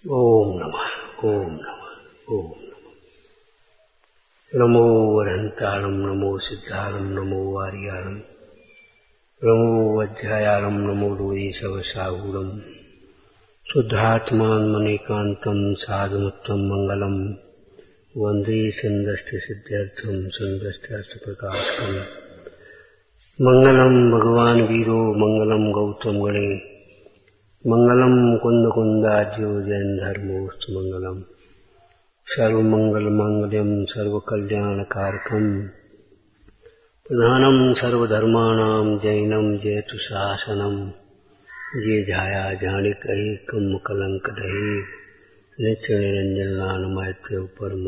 ओम नमः ओम नमः ओम नमो वरहंतारं नमो सिद्धारं नमो वारियारं नमो वज्रायारं नमो लोये सवसाहूरं शुद्धात्मान्मनेकान्तं साधुमुत्तम मंगलम वंदे सिद्धर्थम सिद्धर्थप्रकाशकम् मंगलम भगवान वीरो मंगलम गौतम गणे मंगलम कुंद कुंदाज्यो जैन धर्मोस्तु मंगलम सर्वमंगल मांगल्यम सर्वकल्याणकारकम् प्रधानम सर्वधर्माणां जैनम जयतु शासनम जे झाया जानिक एकम कलंक दहे नित्य निरंजन लान मैत्रेय परम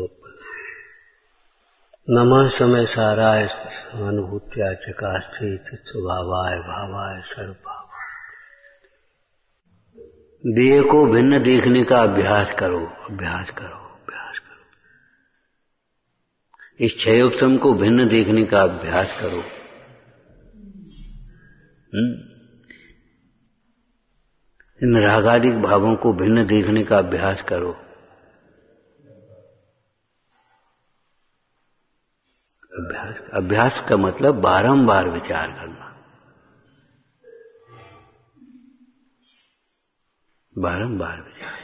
नमः समय साराय अनुभूत्या चकास्ते चित्स्वभावाय भावाय सर्वभाव। देह को भिन्न देखने का अभ्यास करो, अभ्यास करो, अभ्यास करो। इस क्षयोपम को भिन्न देखने का अभ्यास करो। इन रागादिक भावों को भिन्न देखने का अभ्यास करो। अभ्यास का मतलब बारंबार विचार करना, बारंबार विचार।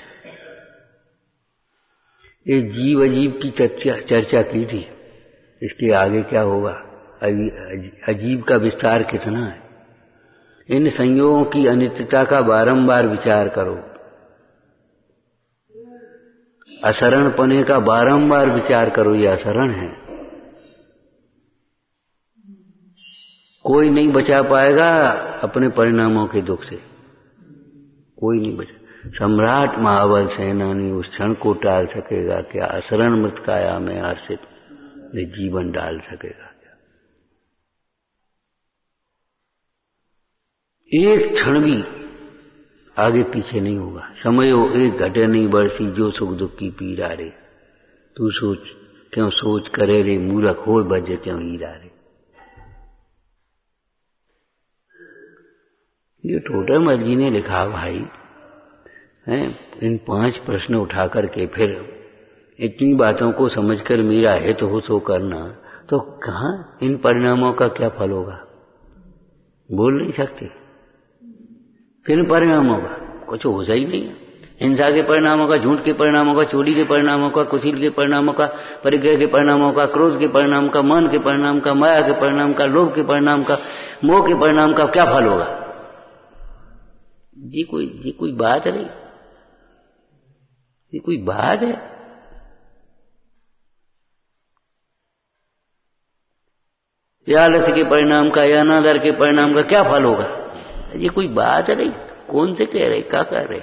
ये जीव अजीब की चर्चा की थी, इसके आगे क्या होगा? अजीब का विस्तार कितना है। इन संयोगों की अनित्यता का बारंबार विचार करो, असरणपने का बारंबार विचार करो। ये असरण है, कोई नहीं बचा पाएगा अपने परिणामों के दुख से, कोई नहीं बचा। सम्राट महाबल सेनानी उस क्षण को टाल सकेगा क्या? असरण मृत काया में हर्षित जीवन डाल सकेगा क्या? एक क्षण भी आगे पीछे नहीं होगा। समयो एक घटे नहीं बरसी जो सुख दुख की पीरा रे। तू सोच क्यों सोच करे रे मूर्ख हो बज क्यों हीरा रे। ये टोडरमल जी ने लिखा भाई है। इन 5 प्रश्न उठा करके फिर इतनी बातों को समझकर मेरा हित हो सो करना, तो कहाँ इन परिणामों का क्या फल होगा? बोल नहीं सकते। किन परिणामों का कुछ हो ही नहीं है। हिंसा के परिणामों का, झूठ के परिणामों का, चोरी के परिणामों का, कुशील के परिणामों का, परिग्रह के परिणामों का, क्रोध के परिणाम का, मान के परिणाम का, माया के परिणाम का, लोभ के परिणाम का, मोह के परिणाम का क्या फल होगा? ये कोई बात नहीं, ये कोई बात है? या आलस्य के परिणाम का या अनादर के परिणाम का क्या फल होगा? ये कोई बात नहीं। कौन से कह रहे, क्या कह रहे?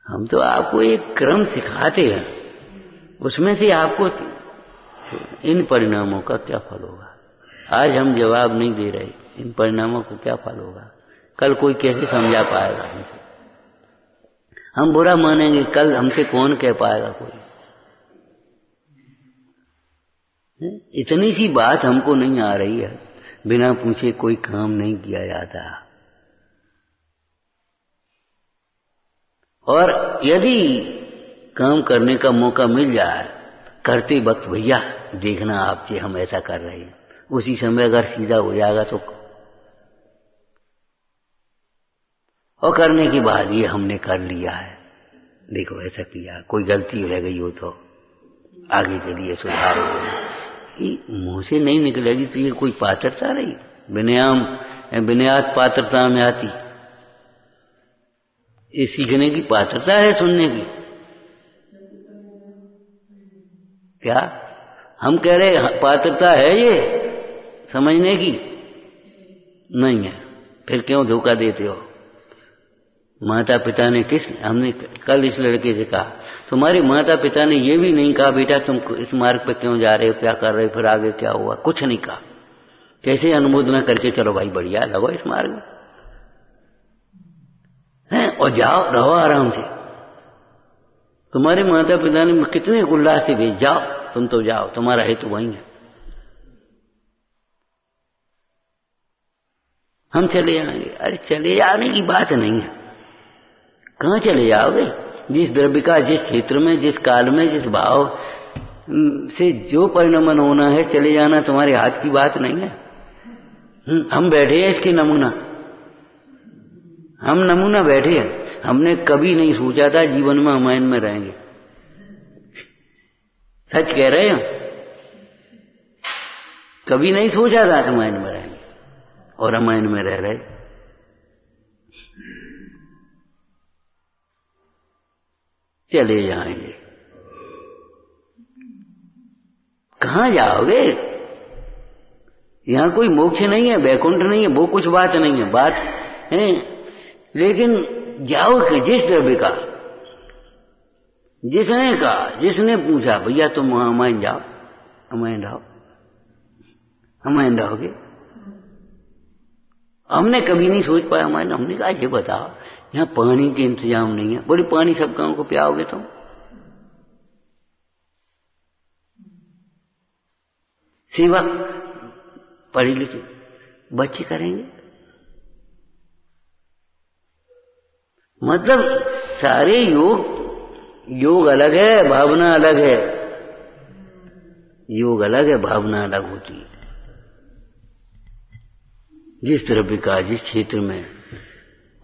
हम तो आपको एक क्रम सिखाते हैं, उसमें से आपको इन परिणामों का क्या फल होगा। आज हम जवाब नहीं दे रहे, इन परिणामों को क्या फल होगा। कल कोई कैसे समझा पाएगा हमसे? हम बुरा मानेंगे, कल हमसे कौन कह पाएगा कोई? इतनी सी बात हमको नहीं आ रही है, बिना पूछे कोई काम नहीं किया जाता। और यदि काम करने का मौका मिल जाए, करते वक्त भैया देखना आप कि हम ऐसा कर रहे हैं, उसी समय अगर सीधा हो जाएगा तो, और करने के बाद ये हमने कर लिया है, देखो ऐसा किया, कोई गलती रह गई हो तो आगे चलिए सुधार हो। मुंह से नहीं निकलेगी तो ये कोई पात्रता रही? विनयाम विनयात पात्रता में आती, ये सीखने की पात्रता है, सुनने की। क्या हम कह रहे पात्रता है ये समझने की? नहीं है। फिर क्यों धोखा देते हो? माता पिता ने हमने कल इस लड़के से कहा, तुम्हारे माता पिता ने ये भी नहीं कहा बेटा तुम इस मार्ग पे क्यों जा रहे हो, क्या कर रहे हो, फिर आगे क्या हुआ, कुछ नहीं कहा। कैसे अनुमोदना करके चलो भाई बढ़िया लगो इस मार्ग में है, और जाओ रहो आराम से। तुम्हारे माता पिता ने कितने उल्लास से भेज, जाओ तुम तो जाओ, तुम्हारा हेतु वही है। हम चले जाएंगे। अरे चले जाने की बात नहीं है। कहाँ चले जाओगे? जिस द्रव्य का जिस क्षेत्र में, जिस काल में, जिस भाव से जो परिणमन होना है, चले जाना तुम्हारे हाथ की बात नहीं है। हम बैठे हैं इसके नमूना, हम नमूना बैठे हैं। हमने कभी नहीं सोचा था जीवन में अमायन में रहेंगे। सच कह रहे हैं, कभी नहीं सोचा था अमायन में रहेंगे और अमायन में रह रहे। चले जाएंगे। कहां जाओगे? यहां कोई मोक्ष नहीं है, वैकुंठ नहीं है, वो कुछ बात नहीं है। बात है लेकिन जाओ कि जिस द्रव्य का, जिसने कहा, जिसने पूछा भैया तुम वहां अमायन जाओ, अमायन रहो, अमायन रहोगे। हमने कभी नहीं सोच पाया अमायन। हमने कहा ये बताओ यहां पानी के इंतजाम नहीं है। बोले पानी सब गांव को पियाओगे तुम? सेवा पढ़ी लिखी बच्चे करेंगे। मतलब सारे योग अलग है, भावना अलग है। योग अलग है, भावना अलग होती है। जिस द्रव्य का, जिस क्षेत्र में,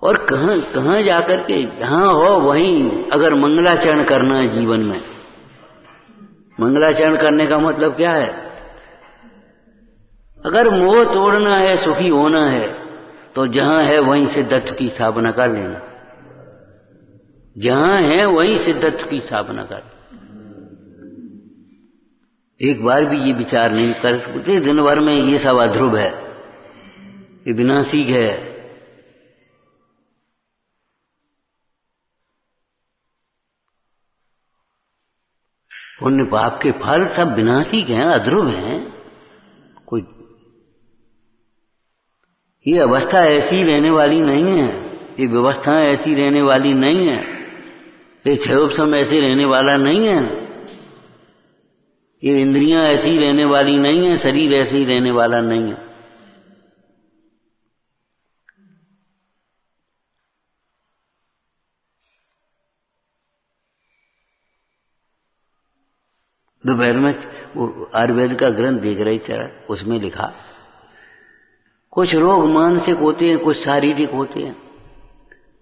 और कहां जाकर के, जहां हो वहीं अगर मंगलाचरण करना है जीवन में। मंगलाचरण करने का मतलब क्या है? अगर मोह तोड़ना है, सुखी होना है, तो जहां है वहीं सिद्धत्व की स्थापना कर लेना। जहां है वहीं सिद्धत्व की स्थापना कर। एक बार भी ये विचार नहीं कर सकते दिन भर में ये सब अध्रुव है, ये विनाशिक है। पुण्य पाप के फल सब विनाशिक हैं, अध्रुव हैं। कोई ये अवस्था ऐसी रहने वाली नहीं है, ये व्यवस्था ऐसी रहने वाली नहीं है, ये क्षयोपशम ऐसे रहने वाला नहीं है, ये इंद्रियां ऐसी रहने वाली नहीं है, शरीर ऐसे ही रहने वाला नहीं है। दोपहर में वो आयुर्वेद का ग्रंथ देख रही चरा, उसमें लिखा कुछ रोग मानसिक होते हैं, कुछ शारीरिक होते हैं।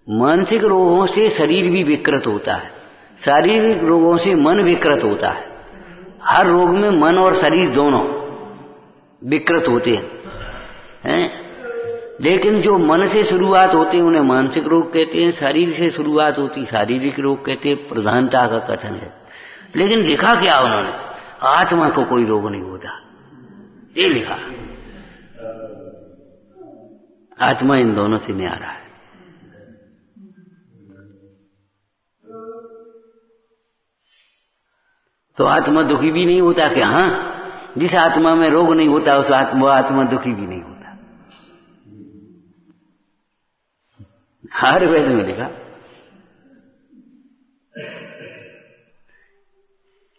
मानसिक रोगों से शरीर भी विकृत होता है, शारीरिक रोगों से मन विकृत होता है। हर रोग में मन और शरीर दोनों विकृत होते हैं। लेकिन जो मन से शुरुआत होती है उन्हें मानसिक रोग कहते हैं, शरीर से शुरुआत होती शारीरिक रोग कहते हैं। प्रधानता का कथन है। लेकिन लिखा क्या उन्होंने? आत्मा को कोई रोग नहीं होता, ये लिखा। आत्मा इन दोनों से न्यारा है। तो आत्मा दुखी भी नहीं होता क्या? हाँ, जिस आत्मा में रोग नहीं होता उस आत्मा दुखी भी नहीं होता। आयुर्वेद में लिखा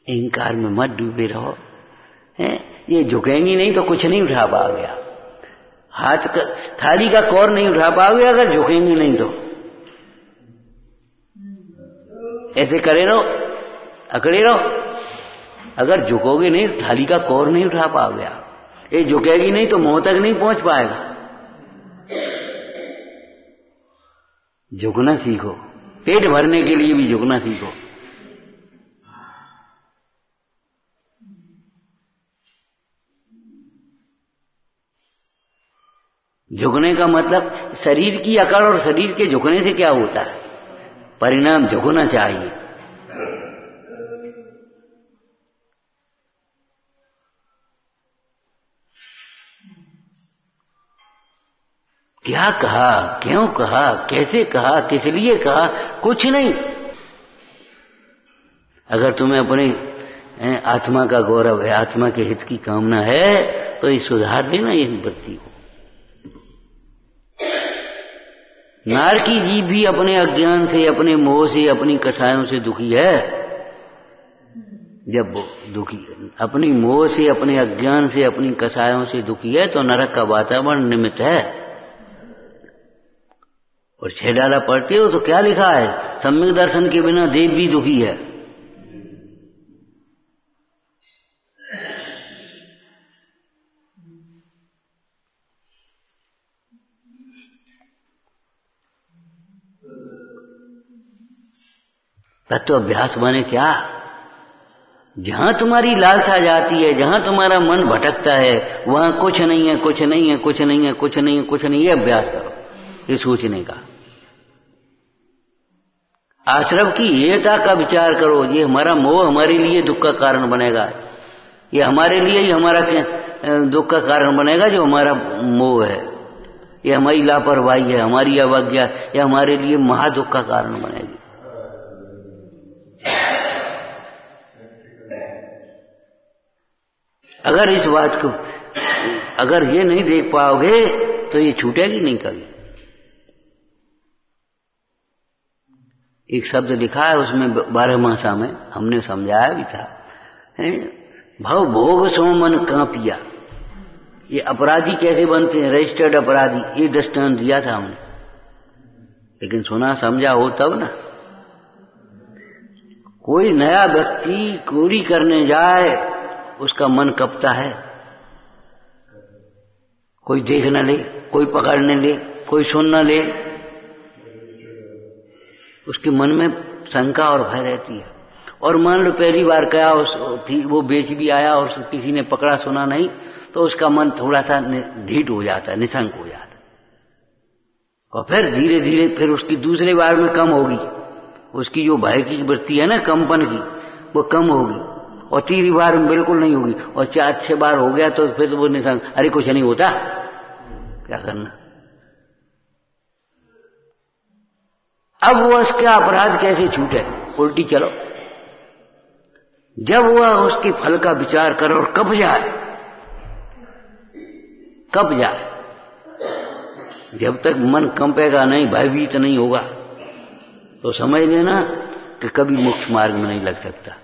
अहंकार में मत डूबे रहो। ये झुकेंगी नहीं तो कुछ नहीं उठा पाओगे। हाथ का थाली का कौर नहीं उठा पाओगे अगर झुकेंगी नहीं तो। ऐसे करे रहो, अकड़े रहो। अगर झुकोगे नहीं थाली का कौर नहीं उठा पाओगे आप। ये झुकेगी नहीं तो मुंह तक नहीं पहुंच पाएगा। झुकना सीखो, पेट भरने के लिए भी झुकना सीखो। झुकने का मतलब शरीर की अकड़ और शरीर के झुकने से क्या होता है? परिणाम झुकना चाहिए। क्या कहा, क्यों कहा, कैसे कहा, किस लिए कहा, कुछ नहीं। अगर तुम्हें अपने आत्मा का गौरव है, आत्मा के हित की कामना है तो ये सुधार देना यही वृत्ति को। नार की जीव भी अपने अज्ञान से, अपने मोह से, अपनी कसायों से दुखी है। जब वो दुखी अपनी मोह से, अपने अज्ञान से, अपनी कसायों से दुखी है तो नरक का वातावरण निमित्त है। और 6 डाला पढ़ते हो तो क्या लिखा है, सम्यक दर्शन के बिना देव भी दुखी है। तत्व अभ्यास माने क्या, जहां तुम्हारी लालसा जाती है, जहां तुम्हारा मन भटकता है, वहां कुछ नहीं है, कुछ नहीं है, कुछ नहीं है, कुछ नहीं है, कुछ नहीं, ये अभ्यास करो, ये सोचने का। आश्रम की एकता का विचार करो, ये हमारा मोह हमारे लिए दुख का कारण बनेगा, ये हमारे लिए ही हमारा दुख का कारण बनेगा, जो हमारा मोह है, ये हमारी लापरवाही है, हमारी अवज्ञा, ये हमारे लिए महादुख का कारण बनेगी। अगर इस बात को, अगर ये नहीं देख पाओगे तो ये छूटेगी नहीं कभी। एक शब्द लिखा है उसमें 12 मासा में, हमने समझाया भी था, भव भोग सो मन कांपिया। ये अपराधी कैसे बनते हैं, रजिस्टर्ड अपराधी, ये दृष्टांत दिया था हमने, लेकिन सुना समझा हो तब ना। कोई नया व्यक्ति चोरी करने जाए, उसका मन कपता है, कोई देख न ले, कोई पकड़ न ले, कोई सुन न ले, उसके मन में शंका और भय रहती है। और मान लो पहली बार क्या वो बेच भी आया और किसी ने पकड़ा सुना नहीं, तो उसका मन थोड़ा सा ढीठ हो जाता है, निशंक हो जाता है, और फिर धीरे धीरे फिर उसकी दूसरे बार में कम होगी, उसकी जो भय की वृत्ति है ना, कंपन की, वो कम होगी, और तीसरी बार में बिल्कुल नहीं होगी, और 4-6 बार हो गया तो फिर वो निशंक, अरे कुछ नहीं होता, क्या करना। अब वो उसका अपराध कैसे छूटे, उल्टी चलो। जब वह उसके फल का विचार करे और कब जाए, कब जाए, जब तक मन कंपेगा नहीं, भयभीत नहीं होगा, तो समझ लेना कि कभी मोक्ष मार्ग में नहीं लग सकता।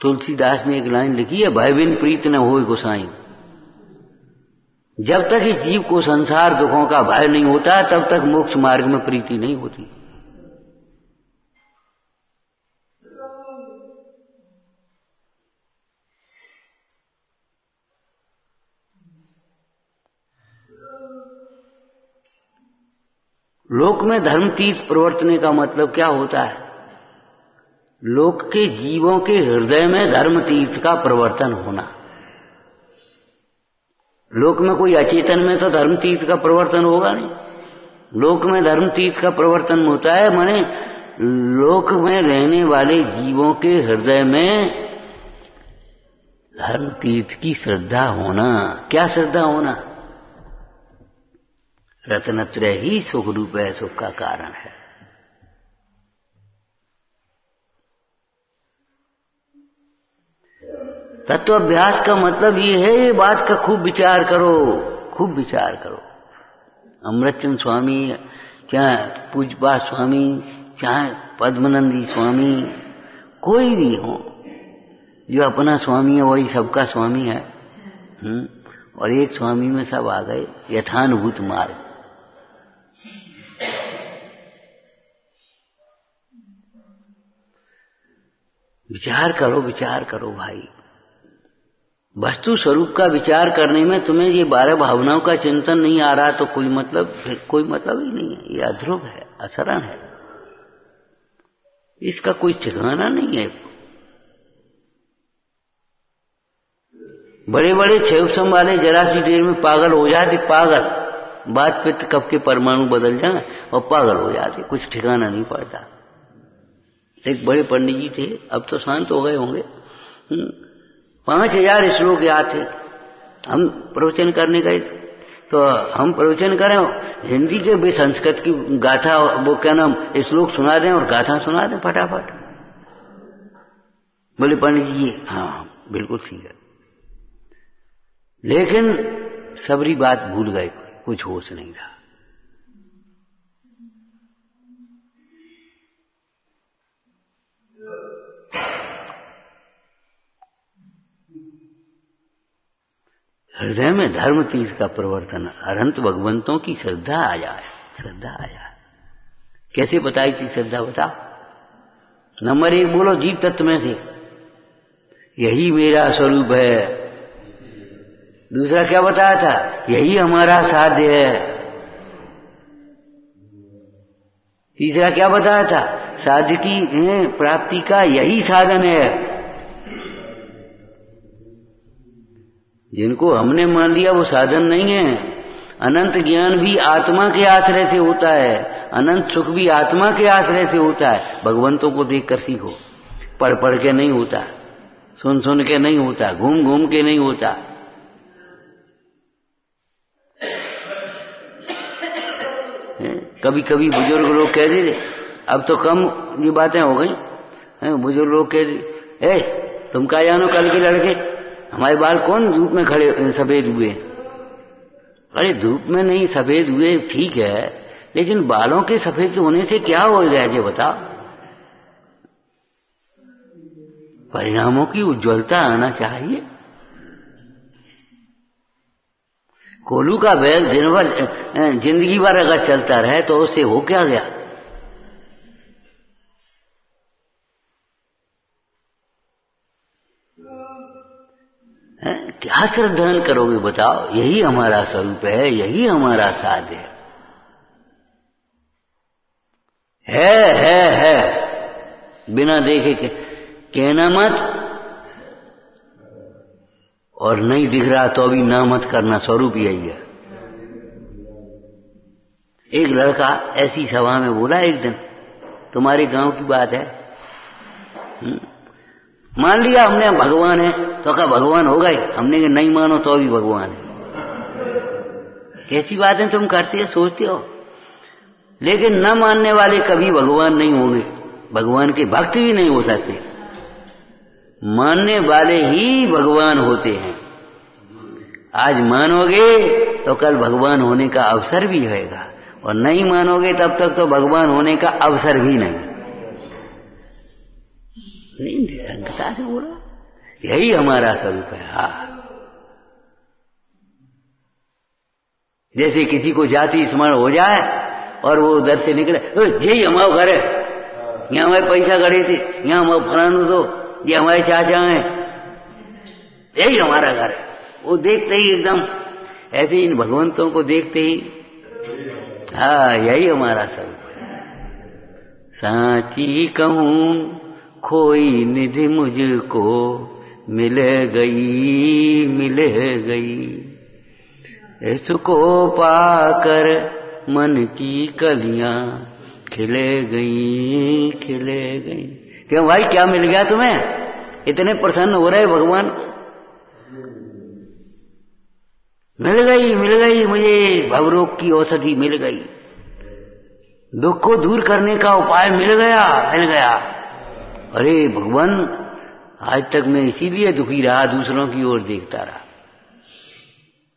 तुलसीदास ने एक लाइन लिखी है, भय बिन प्रीत न होए गोसाई। जब तक इस जीव को संसार दुखों का भय नहीं होता, तब तक मोक्ष मार्ग में प्रीति नहीं होती। लोक में धर्म तीर्थ प्रवर्तने का मतलब क्या होता है, लोक के जीवों के हृदय में धर्म तीर्थ का प्रवर्तन होना। लोक में कोई अचेतन में तो धर्म तीर्थ का प्रवर्तन होगा नहीं, लोक में धर्म तीर्थ का प्रवर्तन होता है, माने लोक में रहने वाले जीवों के हृदय में धर्म तीर्थ की श्रद्धा होना। क्या श्रद्धा होना, रत्नत्रय ही सुख रूप है, सुख का कारण है। तत्व अभ्यास का मतलब ये है, ये बात का खूब विचार करो, खूब विचार करो। अमृतचंद स्वामी, चाहे पूज्यपाद स्वामी, चाहे पद्मनंदी स्वामी, कोई भी हो, जो अपना स्वामी है वही सबका स्वामी है। और एक स्वामी में सब आ गए, यथानुभूत मार्ग। विचार करो, विचार करो भाई। वस्तु स्वरूप का विचार करने में तुम्हें ये 12 भावनाओं का चिंतन नहीं आ रहा तो कोई मतलब, फिर कोई मतलब ही नहीं है। ये अध्रुव है, असरण है, इसका कोई ठिकाना नहीं है। बड़े बड़े क्षयसम वाले जरा सी देर में पागल हो जाते, पागल, बात पित्त कफ के परमाणु बदल जाए और पागल हो जाते, कुछ ठिकाना नहीं पड़ता। एक बड़े पंडित जी थे, अब तो शांत हो गए होंगे, 5000 श्लोक याद थे। हम प्रवचन करने गए तो हम प्रवचन करें, हिंदी के भी संस्कृत की गाथा, वो क्या नाम, श्लोक सुना दें और गाथा सुना दें फटाफट। बोले पंडित जी हाँ बिल्कुल ठीक है, लेकिन सबरी बात भूल गए, कुछ होश नहीं रहा। हृदय में धर्म तीर्थ का प्रवर्तन, अनंत भगवंतों की श्रद्धा आ जाए, श्रद्धा आ जाए। कैसे बताई थी श्रद्धा, बता। नंबर 1 बोलो, जीव तत्व में से यही मेरा स्वरूप है। दूसरा क्या बताया था, यही हमारा साध्य है। तीसरा क्या बताया था, साध्य की प्राप्ति का यही साधन है। जिनको हमने मान लिया वो साधन नहीं है। अनंत ज्ञान भी आत्मा के आश्रय से होता है, अनंत सुख भी आत्मा के आश्रय से होता है। भगवंतों को देखकर सीखो, पढ़ पढ़ के नहीं होता, सुन सुन के नहीं होता, घूम घूम के नहीं होता। कभी कभी बुजुर्ग लोग कह देते, अब तो कम ये बातें हो गई, बुजुर्ग लोग कह देते, तुम क्या जानो कल के लड़के, हमारे बाल कौन धूप में खड़े सफेद हुए। अरे धूप में नहीं सफेद हुए ठीक है, लेकिन बालों के सफेद होने से क्या हो गया ये बताओ। परिणामों की उज्ज्वलता आना चाहिए। कोलू का बैल दिन भर जिंदगी भर अगर चलता रहे तो उससे हो क्या गया। क्या श्रद्धान करोगे बताओ। यही हमारा स्वरूप है, यही हमारा साध्य है। बिना देखे कहना मत, और नहीं दिख रहा तो अभी ना मत करना, स्वरूप यही है। एक लड़का ऐसी सभा में बोला एक दिन, तुम्हारे गांव की बात है, मान लिया हमने भगवान है, तो क्या भगवान हो गए। हमने कि नहीं मानो तो भी भगवान है। कैसी बातें तुम करते हो, सोचते हो। लेकिन न मानने वाले कभी भगवान नहीं होंगे, भगवान के भक्त भी नहीं हो सकते। मानने वाले ही भगवान होते हैं। आज मानोगे तो कल भगवान होने का अवसर भी होगा, और नहीं मानोगे तब तक तो भगवान होने का अवसर भी नहीं। निरंकता से बोला, यही हमारा स्वरूप है। हाँ, जैसे किसी को जाति स्मरण हो जाए और वो उधर से निकले, यही हमारा घर है, यहाँ हमारे पैसा गड़े थे, यहाँ हमारे फलानु दो, ये हमारे चाचा हैं, यही हमारा घर है। वो देखते ही एकदम ऐसे इन भगवंतों को देखते ही, हाँ यही हमारा स्वरूप है। साची कहूं खोई निधि मुझको मिल गई, इसको पाकर मन की कलियां खिले गई। क्यों भाई, क्या मिल गया तुम्हें? इतने प्रसन्न हो रहे भगवान को। मिल गई मुझे भवरोग की औषधि मिल गई, दुख को दूर करने का उपाय मिल गया। अरे भगवान, आज तक मैं इसीलिए दुखी रहा, दूसरों की ओर देखता रहा।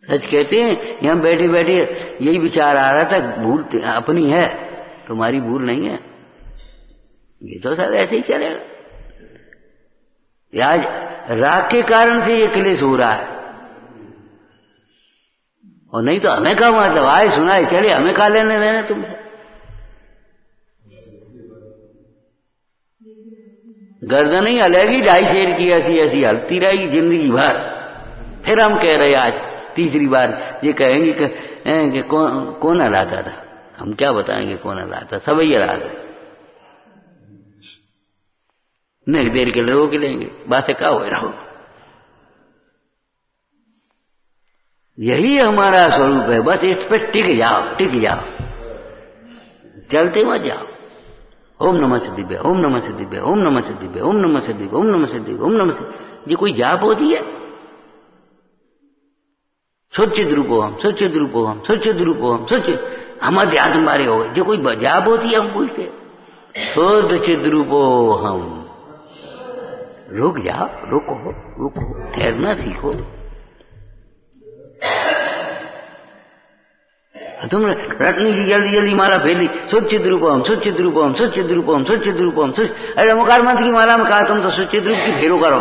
सच कहते हैं, यहां बैठे बैठे यही विचार आ रहा था, भूल अपनी है, तुम्हारी भूल नहीं है। ये तो सब ऐसे ही चलेगा। आज राग के कारण से ये क्लेश हो रहा है, और नहीं तो हमें क्या मतलब, आए सुनाए चले, हमें क्या लेने देने तुमसे। गर्दन ही अलग ही 2.5 शेर की ऐसी हलती रही जिंदगी भर। फिर हम कह रहे आज तीसरी बार ये कहेंगे कि कौन हलाता था। हम क्या बताएंगे कौन हलाता, सब ही हलाता। नहीं देर के लिए रोक लेंगे, बातें क्या हो रहा। यही हमारा स्वरूप है, बस इस पे टिक जाओ, चलते मत जाओ। ओम नमः सिद्धिभ्य, ओम नमः सिद्धिभ्य, ओम नमः सिद्धिभ्य, ओम नमः सिद्धिभ्य, ओम नमः सिद्धिभ्य, ओम नमः सिद्धिभ्य। ये कोई जाप होती है? सच्चिद रूपोहम, सच्चिद रूपोहम, सच्चिद रूपोहम, सच्चिद। हम अध्यात्म बारे हो गए, जो कोई जाप होती है? हम पूछते शुद्ध चिद रूपोहम। रुक जाओ, रुको, ठहरना सीखो। तुम रटनी की जल्दी माला फेली, सुचित रूपम, सुचित रूपम, सुचित रूपम, सुचित रूपम। अरे मुकार मंत्र की माला में कहा तुम तो सुचित रूप की फेरो करो।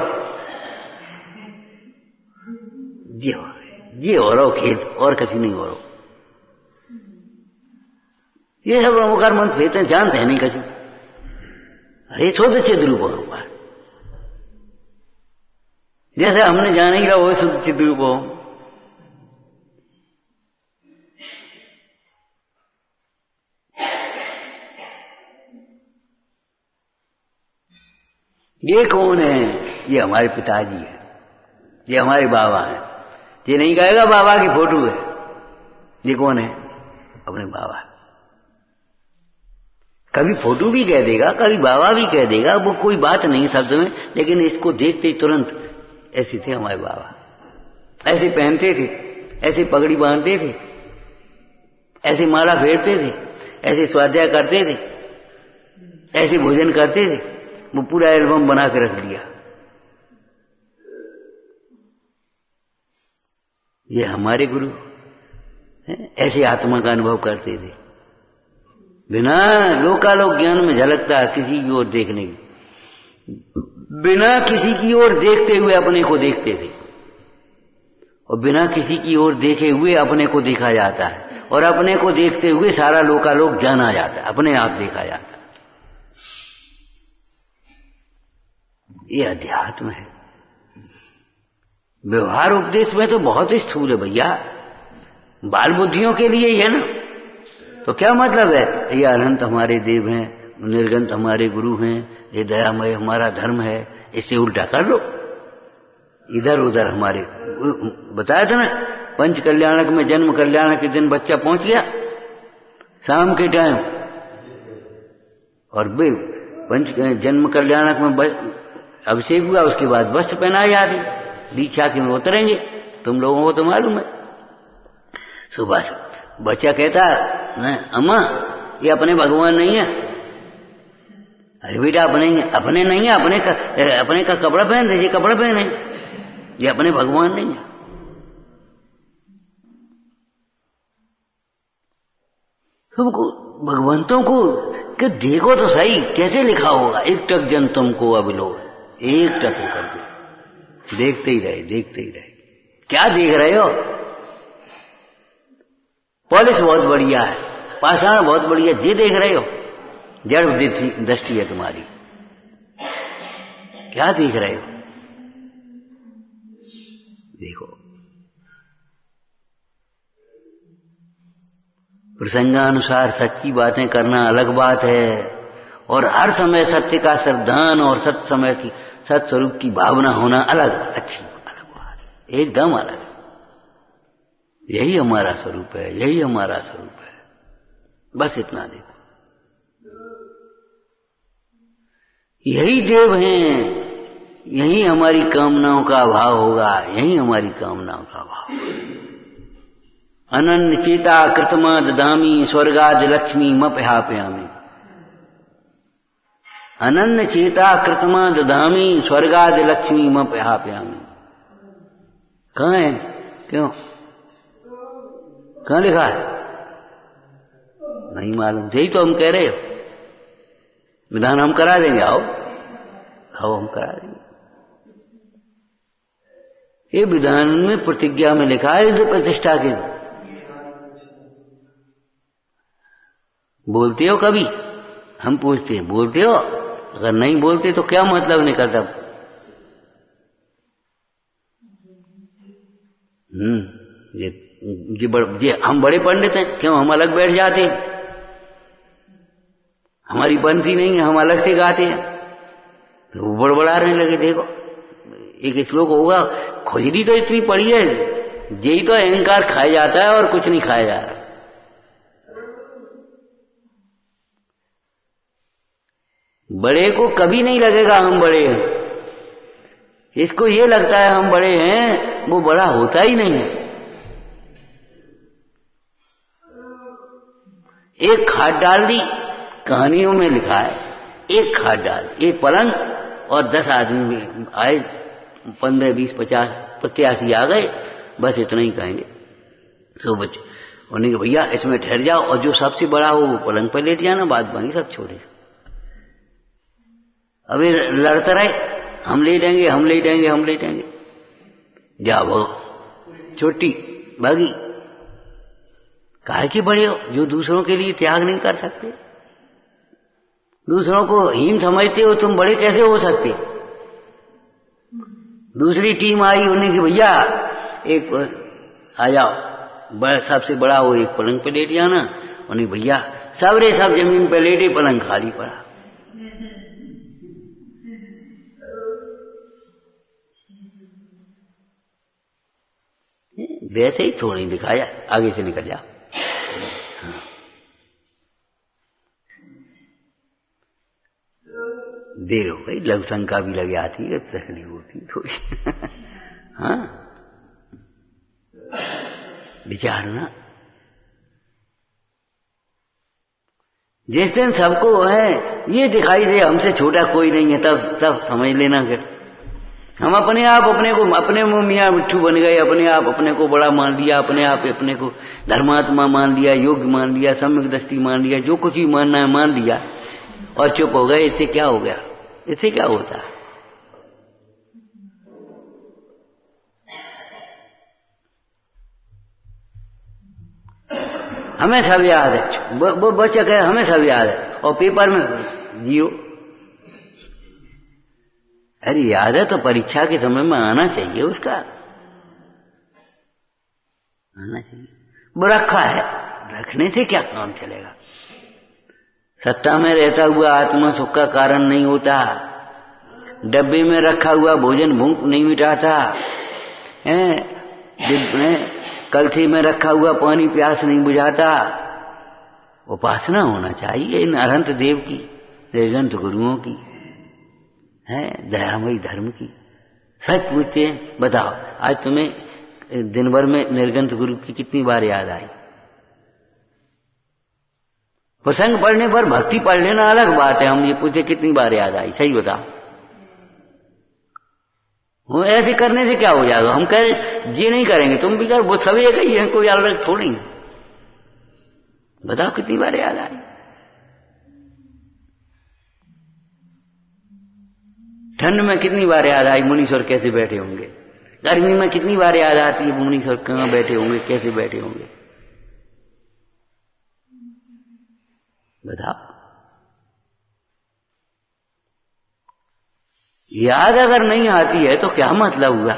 ये हो रहा खेत और किसी नहीं हो रहा। ये सब ओंकार मंत्र भेते जानते हैं नहीं कछु। अरे शुद्ध चिद्रूप होगा, जैसे हमने जाने ही रहा वो शुद्ध चिद्रूप हो। ये कौन है? ये हमारे पिताजी है, ये हमारे बाबा हैं। ये नहीं कहेगा बाबा की फोटो है। ये कौन है? अपने बाबा। कभी फोटो भी कह देगा, कभी बाबा भी कह देगा, वो कोई बात नहीं शब्द में, लेकिन इसको देखते ही तुरंत ऐसे थे हमारे बाबा। ऐसे पहनते थे, ऐसे पगड़ी बांधते थे, ऐसे माला फेरते थे, ऐसे स्वाध्याय करते थे, ऐसे भोजन करते थे। वो पूरा एल्बम बना के रख लिया। ये हमारे गुरु ऐसे आत्मा का अनुभव करते थे, बिना लोकालोक ज्ञान में झलकता किसी की ओर देखने की, बिना किसी की ओर देखते हुए अपने को देखते थे, और बिना किसी की ओर देखे हुए अपने को देखा जाता है, और अपने को देखते हुए सारा लोकालोक जाना जाता है, अपने आप देखा जाता है। ये अध्यात्म है। व्यवहार उपदेश में तो बहुत ही स्थूल है भैया, बाल बुद्धियों के लिए ही है ना। तो क्या मतलब है? ये अनंत हमारे देव हैं, निर्गंत हमारे गुरु हैं, ये दयामय हमारा धर्म है, इसे उल्टा कर लो। इधर उधर हमारे बताया था ना, पंच कल्याणक में जन्म कल्याणक के दिन बच्चा पहुंच गया शाम के टाइम, और पंच जन्म कल्याणक में अभिषेक हुआ, उसके बाद वस्त्र पहनाए जाते, दीक्षा के में उतरेंगे। तुम लोगों को तो मालूम है। सुबह बच्चा कहता है अम्मा ये अपने भगवान नहीं है। अरे बेटा अपने नहीं है, अपने का कपड़ा पहन दे, ये कपड़ा पहने, ये अपने भगवान नहीं है। तुमको भगवंतों को कि देखो तो सही कैसे लिखा होगा, एक टक जंतुम को अभिलोक, एक टक करके देखते ही रहे। क्या देख रहे हो? पॉलिश बहुत बढ़िया है, पाषाण बहुत बढ़िया, ये देख रहे हो? जड़ दृष्टि है तुम्हारी, क्या देख रहे हो? देखो, प्रसंगानुसार सच्ची बातें करना अलग बात है, और हर समय सत्य का श्रद्धान और सत्स्वरूप की भावना होना अलग बात, एकदम अलग। यही हमारा स्वरूप है, यही हमारा स्वरूप है। बस इतना देखो, यही देव हैं, यही हमारी कामनाओं का अभाव होगा, यही हमारी कामनाओं का अभाव। अनन्य चेता कृतमा ददामी स्वर्गाद लक्ष्मी मपहापयामी। अनन्य चेता कृतमा ददामी स्वर्गाद लक्ष्मी मपहापयामी। कहाँ है? क्यों? कहाँ लिखा है? नहीं मालूम। यही तो हम कह रहे हो, विधान हम करा देंगे। आओ हम करा देंगे। ये विधान में प्रतिज्ञा में लिखा है, जो प्रतिष्ठा के। बोलते हो कभी? हम पूछते हैं, बोलते हो? अगर नहीं बोलते तो क्या मतलब निकलता? ये हम बड़े पंडित हैं, क्यों हम अलग बैठ जाते हैं? हमारी बनती नहीं है, हम अलग से गाते हैं। वो बड़बड़ा रहने लगे। देखो एक श्लोक होगा, खुजली तो इतनी पड़ी है, यही तो अहंकार खाया जाता है और कुछ नहीं खाया जा रहा। बड़े को कभी नहीं लगेगा हम बड़े हैं, इसको ये लगता है हम बड़े हैं, वो बड़ा होता ही नहीं है। एक खाद डाल दी, कहानियों में लिखा है, एक खाद डाल, एक पलंग और 10 आदमी आए, 15, 20, 50 87 आ गए, बस इतना ही कहेंगे। सो बच्चे उन्हें कि भैया इसमें ठहर जाओ, और जो सबसे बड़ा हो वो पलंग पर लेट जाना, बात बाकी सब छोड़े। अभी लड़ते रहे, हम लेटेंगे। जाओ छोटी भागी। काहे के बड़े हो जो दूसरों के लिए त्याग नहीं कर सकते? दूसरों को हीन समझते हो, तुम बड़े कैसे हो सकते? दूसरी टीम आई, उन्हें कि भैया एक आ जाओ, सबसे बड़ा हो, एक पलंग पे लेट जाना। उन्हें भैया सबरे सब जमीन पे लेटे, पलंग खाली पड़ा। वैसे ही थोड़ी दिखाया, आगे से निकल जाओ। देर हो गई, लघु शंका भी लग जाती है, तकलीफ होती थोड़ी। हाँ, विचारना। जिस दिन सबको है ये दिखाई दे हमसे छोटा कोई नहीं है, तब समझ लेना कि हम अपने आप अपने को, अपने मुंह मियाँ मिट्ठू बन गए, अपने आप अपने को बड़ा मान लिया, अपने आप अपने को धर्मात्मा मान लिया, योग्य मान लिया, सम्यक दृष्टि मान लिया, जो कुछ भी मानना है मान लिया और चुप हो गए। इससे क्या हो गया? इससे क्या होता है? हमें सब याद है, वो बच्चा कहे हमें सब याद है, और पेपर में 0। अरे याद है तो परीक्षा के समय में आना चाहिए, उसका आना चाहिए। वो रखा है, रखने से क्या काम चलेगा? सत्ता में रहता हुआ आत्मा सुख का कारण नहीं होता। डब्बे में रखा हुआ भोजन भूख नहीं मिटाता है। कलसी में रखा हुआ पानी प्यास नहीं बुझाता। उपासना होना चाहिए इन अनंत देव की, निर्गंत गुरुओं की, है दयामयी धर्म की। सच पूछते हैं, बताओ आज तुम्हें दिन भर में निर्गंत गुरु की कितनी बार याद आई? प्रसंग पढ़ने पर भक्ति पढ़ लेना अलग बात है, हम ये पूछे कितनी बार याद आई, सही बताओ। वो ऐसे करने से क्या हो जाएगा? हम कह रहे ये नहीं करेंगे, तुम भी कर, वो सभी एक ही है, कोई अलग थोड़ी। बताओ कितनी बार याद आई? ठंड में कितनी बार याद आई मुनीश्वर कैसे बैठे होंगे? गर्मी में कितनी बार याद आती है मुनीश्वर कहाँ बैठे होंगे, कैसे बैठे होंगे? बताओ। याद अगर नहीं आती है तो क्या मतलब हुआ?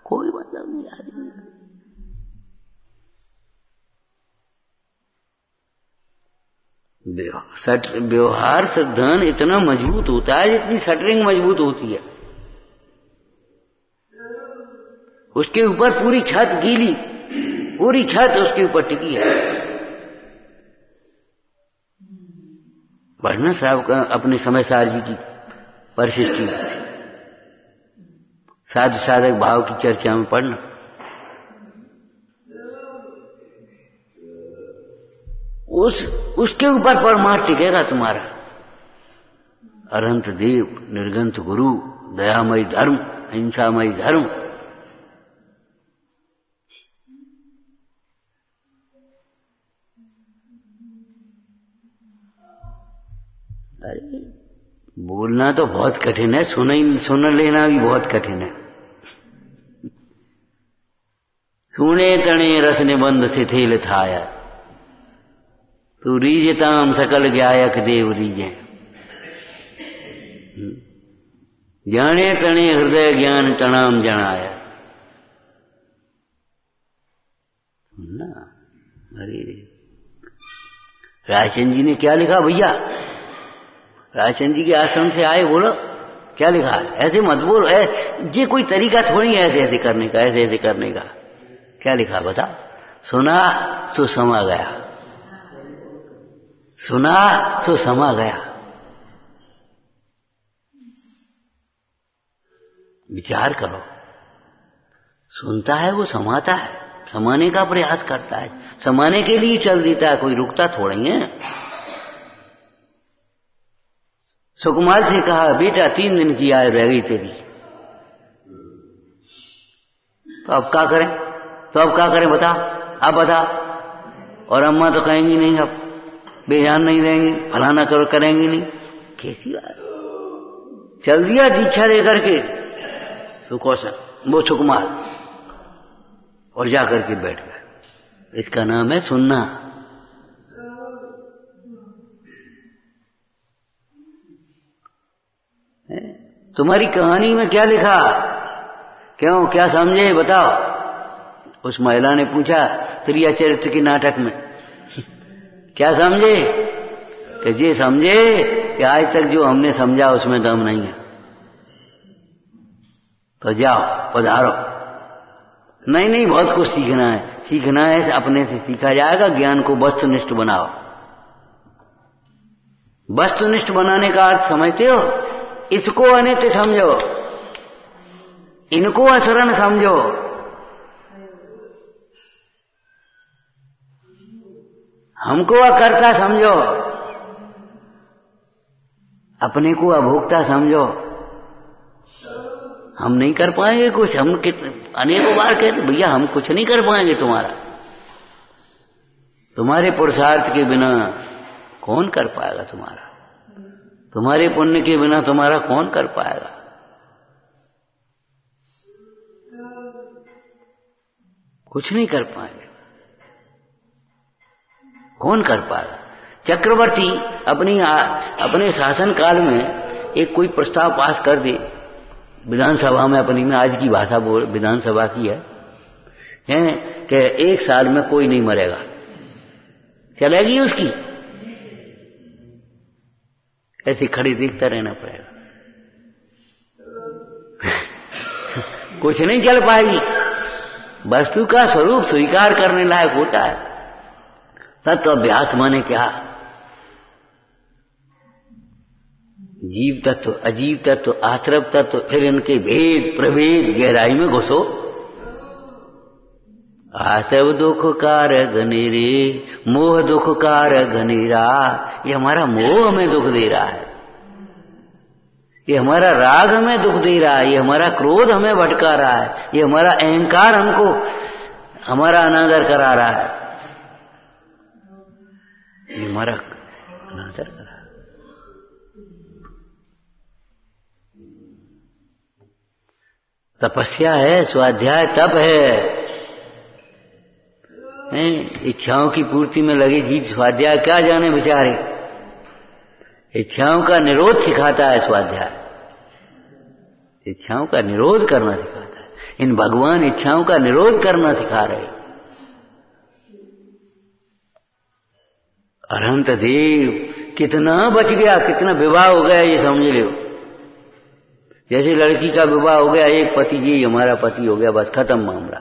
कोई मतलब नहीं आती। व्यवहार सिद्धांत इतना मजबूत होता है जितनी शटरिंग मजबूत होती है। उसके ऊपर पूरी छत गीली, पूरी छत उसके ऊपर टिकी है। पढ़ना साहब का अपने समय सार जी की परिशिष्टि, साधु साधक भाव की चर्चा में पढ़ना। उसके ऊपर परमार्थ टिकेगा तुम्हारा। अनंत देव, निर्गंत गुरु, दयामयी धर्म, अहिंसामयी धर्म। अरे बोलना तो बहुत कठिन है, सुन लेना भी बहुत कठिन है। सुने तणे रस निबंध से थेल थाया, तू रीजताम सकल ज्ञायक देव रीजे। जाने तणे हृदय ज्ञान तणाम जनाया। ना अरे रायचंद जी ने क्या लिखा भैया? रायचंद जी के आश्रम से आए, बोलो क्या लिखा? ऐसे मत बोल, ये कोई तरीका थोड़ी है ऐसे ऐसे करने का, ऐसे ऐसे करने का। क्या लिखा बता? सुना सो समा गया, सुना सो समा गया। विचार करो, सुनता है वो समाता है, समाने का प्रयास करता है, समाने के लिए चल देता है, कोई रुकता थोड़ी है। सुकुमार से कहा बेटा 3 दिन की आयु रह गई तेरी, तो अब क्या करें? तो अब क्या करें बता, अब बता। और अम्मा तो कहेंगी नहीं, अब बेजान नहीं रहेंगी, फलाना करेंगी नहीं। कैसी बात? चल दिया दीक्षा दे करके सुकौशल, वो सुकुमार और जाकर के बैठ गए। इसका नाम है सुनना। तुम्हारी कहानी में क्या लिखा, क्यों, क्या समझे बताओ? उस महिला ने पूछा त्रिया चरित्र के नाटक में क्या समझे? कि ये समझे कि आज तक जो हमने समझा उसमें दम नहीं है, तो जाओ पधारो। नहीं नहीं, बहुत कुछ सीखना है। सीखना है अपने से सीखा जाएगा। ज्ञान को वस्तुनिष्ठ बनाओ। वस्तुनिष्ठ बनाने का अर्थ समझते हो? इसको अनित्य समझो, इनको असरण समझो, हमको अकर्ता समझो, अपने को अभोक्ता समझो। हम नहीं कर पाएंगे कुछ। हम अनेकों बार कहते भैया हम कुछ नहीं कर पाएंगे, तुम्हारे पुरुषार्थ के बिना कौन कर पाएगा तुम्हारा, तुम्हारे पुण्य के बिना तुम्हारा कौन कर पाएगा। कुछ नहीं कर पाएंगे, कौन कर पाएगा। चक्रवर्ती अपने शासन काल में एक कोई प्रस्ताव पास कर दे विधानसभा में, अपनी में आज की भाषा बोल, विधानसभा की है कि 1 साल में कोई नहीं मरेगा, चलेगी उसकी? ऐसी खड़ी देखता रहना पड़ेगा कुछ नहीं चल पाएगी। वस्तु का स्वरूप स्वीकार करने लायक होता है। तत्व अभ्यास माने क्या? जीव तत्व, अजीव तत्व, आश्रव तत्व, फिर इनके भेद प्रभेद गहराई में घुसो। आश्रव दुख कारक घनेरे, मोह दुख कारक घनेरा। ये हमारा मोह हमें दुख दे रहा है, ये हमारा राग हमें दुख दे रहा है, ये हमारा क्रोध हमें भटका रहा है, ये हमारा अहंकार हमको हमारा अनादर करा रहा है, ये हमारा अनादर करा रहा है। तपस्या है, स्वाध्याय तप है। इच्छाओं की पूर्ति में लगे जीव स्वाध्याय क्या जाने बेचारे। इच्छाओं का निरोध सिखाता है स्वाध्याय, इच्छाओं का निरोध करना सिखाता है। इन भगवान इच्छाओं का निरोध करना सिखा रहे। अनंत देव कितना बच गया, कितना विवाह हो गया ये समझ लो। जैसे लड़की का विवाह हो गया, एक पति जी हमारा पति हो गया, बस खत्म मामला।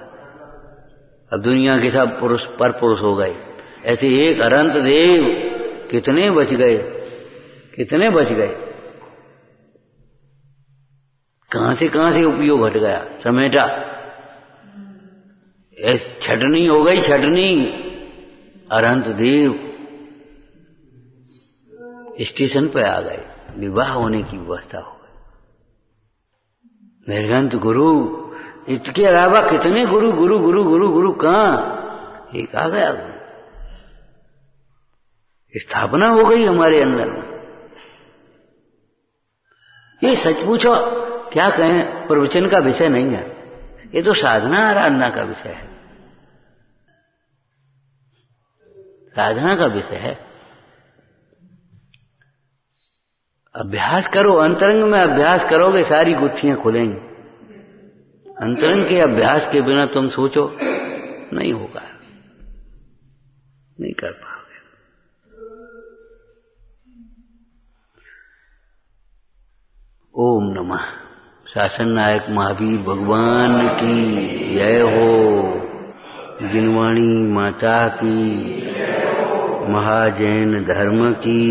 अब दुनिया के सब पुरुष पर पुरुष हो गए। ऐसे एक अनंत देव कितने बच गए, कितने बच गए। कहां से उपयोग हट गया, समेटा। छटनी हो गई, छटनी। अनंत देव स्टेशन पे आ गए, विवाह होने की व्यवस्था हो गई। निर्गंत गुरु, इसके अलावा कितने गुरु गुरु गुरु गुरु गुरु कहां, एक आ गया। स्थापना हो गई हमारे अंदर में। ये सच पूछो क्या कहें, प्रवचन का विषय नहीं है, ये तो साधना आराधना का विषय है, साधना का विषय है। अभ्यास करो, अंतरंग में अभ्यास करोगे सारी गुत्थियां खुलेंगी। अंतरंग के अभ्यास के बिना तुम सोचो नहीं होगा, नहीं कर पाओगे। ओम नमः शासन नायक महावीर भगवान की जय हो। जिनवाणी माता की, महाजैन धर्म की।